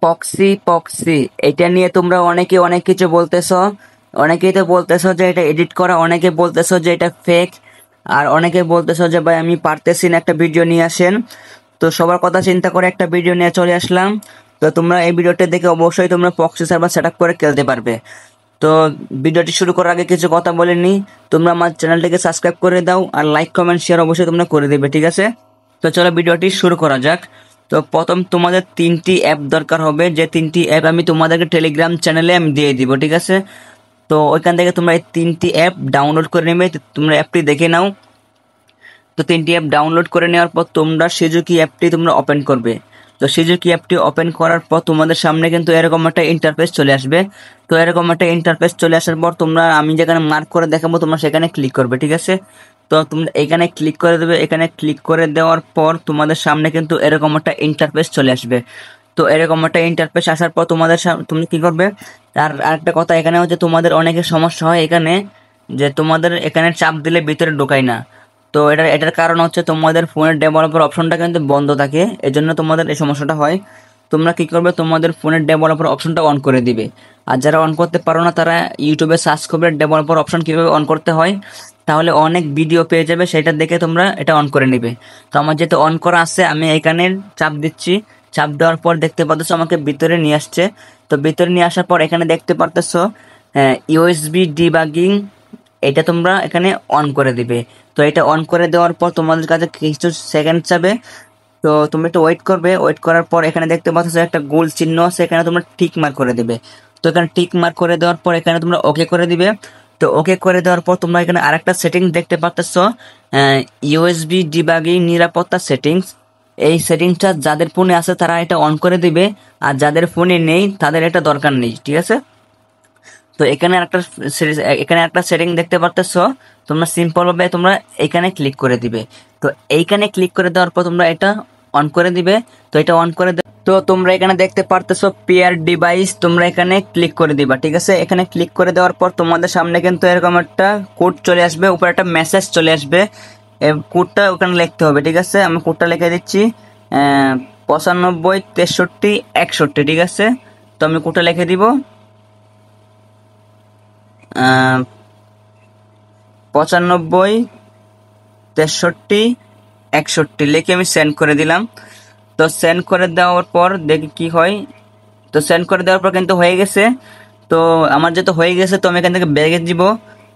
পক্সি পক্সি এটা নিয়ে তোমরা অনেকে অনেক কিছু বলতেছো। অনেকেই তো বলতেছো যে এটা এডিট করা, অনেকে বলতেছো যে এটা ফেক, আর অনেকে বলতেছো যে ভাই আমি পারতেছি না, একটা ভিডিও নিয়ে আসেন। তো সবার কথা চিন্তা করে একটা ভিডিও নিয়ে চলে আসলাম। তো তোমরা এই ভিডিওটা দেখে অবশ্যই তোমরা পক্সি সার্ভার সেট আপ করে খেলতে পারবে। তো ভিডিওটি শুরু করার আগে কিছু কথা বলে নিই। তোমরা আমার চ্যানেলটিকে সাবস্ক্রাইব করে দাও, আর লাইক কমেন্ট শেয়ার অবশ্যই তোমরা করে দেবে, ঠিক আছে? তো চলো ভিডিওটি শুরু করা যাক। তো প্রথম তোমাদের 3টি অ্যাপ দরকার হবে, যে 3টি অ্যাপ আমি তোমাদেরকে টেলিগ্রাম চ্যানেলে আমি দিয়ে দিব, ঠিক আছে? তো ওইখান থেকে তোমরা এই 3টি অ্যাপ ডাউনলোড করে নেবে। তো তোমরা অ্যাপটি দেখে নাও। তো 3টি অ্যাপ ডাউনলোড করে নেওয়ার পর তোমরা সিজুকি অ্যাপটি তোমরা ওপেন করবে। তো সিজুকি অ্যাপটি ওপেন করার পর তোমাদের সামনে কিন্তু এরকম একটা ইন্টারফেস চলে আসবে। তো এরকম একটা ইন্টারফেস চলে আসার পর তোমরা, আমি যেখানে মার্ক করে দেখাবো, তোমরা সেখানে ক্লিক করবে, ঠিক আছে? তো তোমরা এখানে ক্লিক করে দেবে। এখানে ক্লিক করে দেওয়ার পর তোমাদের সামনে কিন্তু এরকম একটা ইন্টারফেস চলে আসবে। তো এরকম একটা ইন্টারফেস আসার পর তোমাদের তুমি কি করবে? আর আরেকটা কথা এখানে হচ্ছে, তোমাদের অনেকের সমস্যা হয় এখানে, যে তোমাদের এখানে চাপ দিলে ভিতরে ঢোকায় না। তো এটার কারণ হচ্ছে তোমাদের ফোনের ডেভেলপার অপশনটা কিন্তু বন্ধ থাকে, এজন্য তোমাদের এই সমস্যাটা হয়। তোমরা কি করবে? তোমাদের ফোনের ডেভেলপার অপশনটা অন করে দিবে। আর যারা অন করতে পারো না, তারা ইউটিউবে সার্চ করবে ডেভেলপার অপশন কিভাবে অন করতে হয়, তাহলে অনেক ভিডিও পেয়ে যাবে, সেটা দেখে তোমরা এটা অন করে নিবে। তো আমার যেহেতু অন করা আছে, আমি এখানে চাপ দিচ্ছি। চাপ দেওয়ার পর দেখতে পাচ্ছ আমাকে ভিতরে নিয়ে আসছে। তো ভিতরে নিয়ে আসার পর এখানে দেখতে পারতেছ ইউএসবি ডিবাগিং, এটা তোমরা এখানে অন করে দিবে। তো এটা অন করে দেওয়ার পর তোমাদের কাছে কিছু সেকেন্ড যাবে। তো তুমি একটু ওয়েট করবে। ওয়েট করার পর এখানে দেখতে পাচ্ছ একটা গোল চিহ্ন আছে, এখানে তোমরা টিক মার্ক করে দিবে। তো এখানে টিক মার্ক করে দেওয়ার পর এখানে তোমরা ওকে করে দিবে। তো ওকে করে দেওয়ার পর তোমরা এখানে আরেকটা সেটিং দেখতে পাচ্ছ, ইউএসবি ডিবাগিং নিরাপত্তা সেটিংস। এই সেটিংসটা যাদের ফোনে আছে তারা এটা অন করে দিবে, আর যাদের ফোনে নেই তাদের এটা দরকার নেই, ঠিক আছে? তো এখানে একটা সেটিং দেখতে পারতেছো, তোমরা সিম্পল ভাবে তোমরা এখানে ক্লিক করে দিবে। তো এইখানে ক্লিক করে দেওয়ার পর তোমরা এটা অন করে দিবে। তো এটা অন করে তো তোমরা এখানে দেখতে পারতেছো পেয়ার ডিভাইস, তোমরা এখানে ক্লিক করে দিবা, ঠিক আছে? এখানে ক্লিক করে দেওয়ার পর তোমাদের সামনে কিন্তু এরকম একটা কোড চলে আসবে, উপরে একটা মেসেজ চলে আসবে। কোডটা ওখানে লিখতে হবে, ঠিক আছে? আমি কোডটা লিখে দিচ্ছি, 95 63 61, ঠিক আছে? তো আমি কোডটা লিখে দিব, 95 63 61 লিখে আমি সেন্ড করে দিলাম। তো সেন্ড করে দেওয়ার পর দেখি কি হয়। তো সেন্ড করে দেওয়ার পর কিন্তু হয়ে গেছে। তো আমার যেহেতু হয়ে গেছে, তো আমি এখান থেকে ব্যাগে দিব।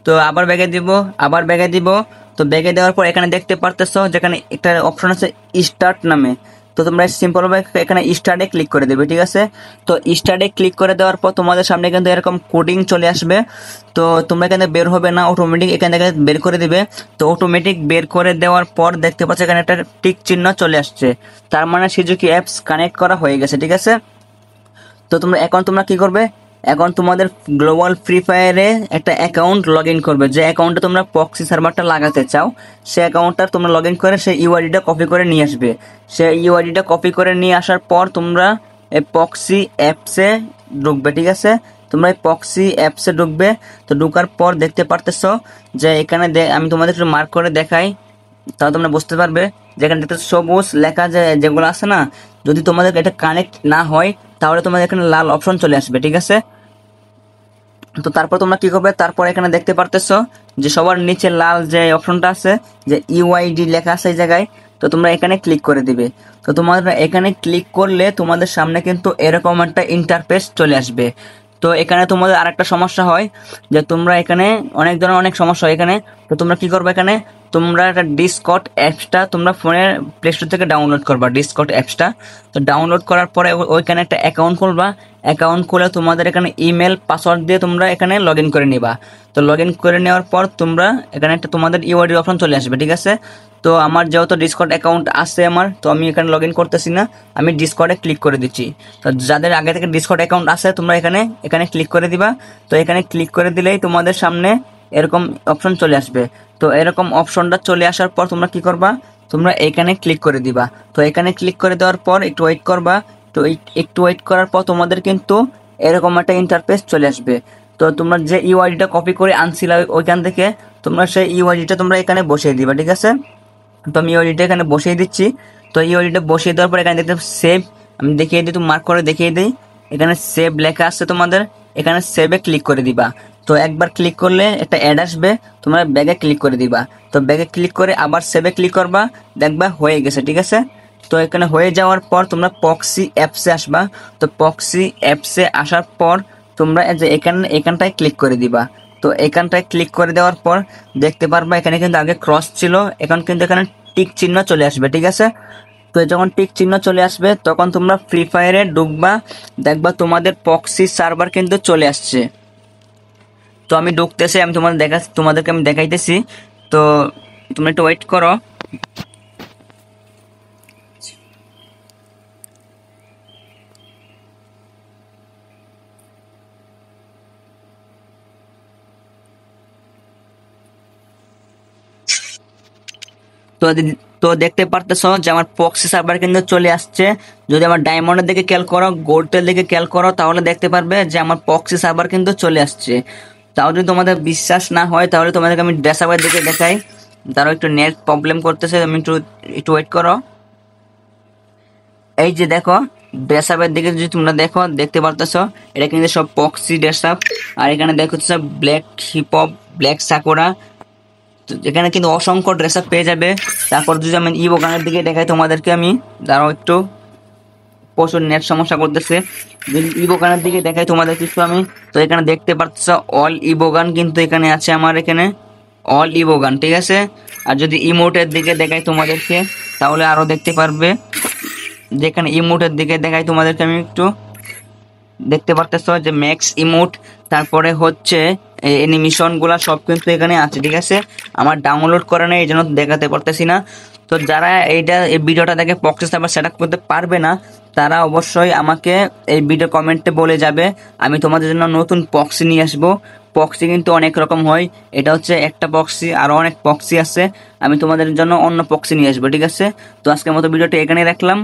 তো আবার ব্যাগে দিব, আবার ব্যাগে দিব। তো ব্যাগে দেওয়ার পর এখানে দেখতে পারতেছো যেখানে একটা অপশন আছে স্টার্ট নামে। তো তোমরা সিম্পল ভাবে এখানে স্টার্টে ক্লিক করে দেবে, ঠিক আছে? তো স্টার্টে ক্লিক করে দেওয়ার পর তোমাদের সামনে কিন্তু এরকম কোডিং চলে আসবে। তো তোমরা এখানে বের হবে না, অটোমেটিক এখান থেকে বের করে দিবে। তো অটোমেটিক বের করে দেওয়ার পর দেখতে পাচ্ছ এখানে একটা টিক চিহ্ন চলে আসছে, তার মানে সিজুকি অ্যাপস কানেক্ট করা হয়ে গেছে, ঠিক আছে? তো তোমরা কি করবে? এখন তোমাদের গ্লোবাল ফ্রি ফায়ারে একটা অ্যাকাউন্ট লগ ইন করবে, যে অ্যাকাউন্টে তোমরা পক্সি সার্ভারটা লাগাতে চাও, সেই অ্যাকাউন্টটা তোমরা লগ ইন করে সেই ইউআইডিটা কপি করে নিয়ে আসবে। সেই ইউআইডিটা কপি করে নিয়ে আসার পর তোমরা এই পক্সি অ্যাপসে ঢুকবে, ঠিক আছে? তোমরা এই পক্সি অ্যাপসে ঢুকবে। তো ঢুকার পর দেখতে পারতেছো যে এখানে আমি তোমাদের একটু মার্ক করে দেখাই, তাহলে তোমরা বুঝতে পারবে। যেখানে দেখতে সবুজ লেখা যেগুলো আছে না, যদি তোমাদের এটা কানেক্ট না হয় তাহলে তোমাদের এখানে লাল অপশন চলে আসবে, ঠিক আছে? তো তারপর তোমরা কি করবে? তারপর এখানে দেখতে পারতেছো যে সবার নিচে লাল যে অপশনটা আছে, যে ইউআইডি লেখা আছে এই জায়গায়, তো তোমরা এখানে ক্লিক করে দিবে। তো তোমাদের এখানে ক্লিক করলে তোমাদের সামনে কিন্তু এরকম একটা ইন্টারফেস চলে আসবে। তো এখানে তোমাদের আরেকটা সমস্যা হয়, যে তোমরা এখানে অনেক ধরনের অনেক সমস্যা হয় এখানে। তো তোমরা কি করবে? এখানে তোমরা একটা ডিসকর্ড অ্যাপসটা তোমরা ফোনের প্লে স্টোর থেকে ডাউনলোড করবা, ডিসকর্ড অ্যাপসটা। তো ডাউনলোড করার পরে ওইখানে একটা অ্যাকাউন্ট খুলবা। অ্যাকাউন্ট খুলে তোমাদের এখানে ইমেল পাসওয়ার্ড দিয়ে তোমরা এখানে লগ ইন করে নিবা। তো লগ ইন করে নেওয়ার পর তোমরা এখানে একটা তোমাদের ইউআইডি অপশন চলে আসবে, ঠিক আছে? তো আমার যেহেতু ডিসকর্ড অ্যাকাউন্ট আছে আমার, তো আমি এখানে লগ ইন করতেছি না, আমি ডিসকর্ডে ক্লিক করে দিচ্ছি। তো যাদের আগে থেকে ডিসকর্ড অ্যাকাউন্ট আছে তোমরা এখানে এখানে ক্লিক করে দিবা। তো এখানে ক্লিক করে দিলেই তোমাদের সামনে এরকম অপশন চলে আসবে। তো এরকম অপশনটা চলে আসার পর তোমরা কি করবা? তোমরা এখানে ক্লিক করে দিবা। তো এখানে ক্লিক করে দেওয়ার পর একটু ওয়েট করবা। তো একটু ওয়েট করার পর তোমাদের কিন্তু এরকম একটা ইন্টারফেস চলে আসবে। তো তোমরা যে ইউআইডিটা কপি করে আনছিলা ওইখান থেকে তোমরা সেই ইউআইডিটা তোমরা এখানে বসিয়ে দিবা, ঠিক আছে? তো আমি ইউআইডিটা এখানে বসিয়ে দিচ্ছি। তো ইউআইডিটা বসিয়ে দেওয়ার পর এখানে দেখতে সেভ আমি দেখিয়ে দিই, তুমি মার্ক করে দেখিয়ে দিই। এখানে সেভ লেখা আছে তোমাদের, এখানে সেভে ক্লিক করে দিবা। তো একবার ক্লিক করলে একটা অ্যাড আসবে, তোমরা ব্যাগে ক্লিক করে দিবা। তো ব্যাগে ক্লিক করে আবার সেভে ক্লিক করবা, দেখবা হয়ে গেছে, ঠিক আছে। তো এখানে হয়ে যাওয়ার পর তোমরা পক্সি অ্যাপসে আসবা। তো পক্সি অ্যাপসে আসার পর তোমরা যে এখানটায় ক্লিক করে দিবা। তো এখানটায় ক্লিক করে দেওয়ার পর দেখতে পারবা এখানে কিন্তু আগে ক্রস ছিল, এখন কিন্তু এখানে টিক চিহ্ন চলে আসবে, ঠিক আছে। তো যখন টিক চিহ্ন চলে আসবে তখন তোমরা ফ্রি ফায়ারে ঢুকবা, দেখবা তোমাদের পক্সি সার্ভার কিন্তু চলে আসছে। তো আমি ঢুকতেছি, আমি তোমাদেরকে আমি দেখাইতেছি। তো তোমরা একটু ওয়েট করো। তো তো দেখতে পারতেছো যে আমার পক্সি সার্ভার কিন্তু চলে আসছে। যদি আমার ডায়মন্ডের দিকে খেয়াল করো, গোল্ডের দিকে খেয়াল করো, তাহলে দেখতে পারবে যে আমার পক্সি সার্ভার কিন্তু চলে আসছে। তাও যদি তোমাদের বিশ্বাস না হয় তাহলে তোমাদেরকে আমি ড্রেসআপের দিকে দেখাই। তারও একটু নেট প্রবলেম করতেছে, আমি একটু একটু ওয়েট করো। এই যে দেখো, ড্রেসআপের দিকে যদি তোমরা দেখো, দেখতে পারতেছো এটা কিন্তু সব পক্সি ড্রেসআপ। আর এখানে দেখো ব্ল্যাক হিপহপ, ব্ল্যাক সাকুরা, এখানে কিন্তু অসংখ্য ড্রেস আপ পেয়ে যাবে। তারপর যদি আমি ইভো গানের দিকে দেখাই তোমাদেরকে, আমি দাঁড়াও একটু, প্রচুর নেট সমস্যা করতেছে। যদি ইভো গানের দিকে দেখাই তোমাদের কিছু আমি, তো এখানে দেখতে পাচ্ছ অল ইভো গান কিন্তু এখানে আছে আমার, এখানে অল ইভো গান, ঠিক আছে। আর যদি ইমোটের দিকে দেখাই তোমাদেরকে তাহলে আরো দেখতে পারবে, যেখানে ইমোটের দিকে দেখাই তোমাদেরকে আমি একটু, দেখতে পারতেছো যে ম্যাক্স ইমোট, তারপরে হচ্ছে অ্যানিমেশন গুলা সব কিন্তু এখানে আছে, ঠিক আছে। আমার ডাউনলোড করা নেই, এই জন্য দেখাতে পারতেছি না। তো যারা এই ভিডিওটা দেখে পক্সি সার্ভার সেট আপ করতে পারবে না, তারা অবশ্যই আমাকে এই ভিডিও কমেন্টে বলে যাবে, আমি তোমাদের জন্য নতুন পক্সি নিয়ে আসবো। পক্সি কিন্তু অনেক রকম হয়, এটা হচ্ছে একটা পক্সি, আরো অনেক পক্সি আছে, আমি তোমাদের জন্য অন্য পক্সি নিয়ে আসবো, ঠিক আছে। তো আজকের মতো ভিডিওটা এখানেই রাখলাম।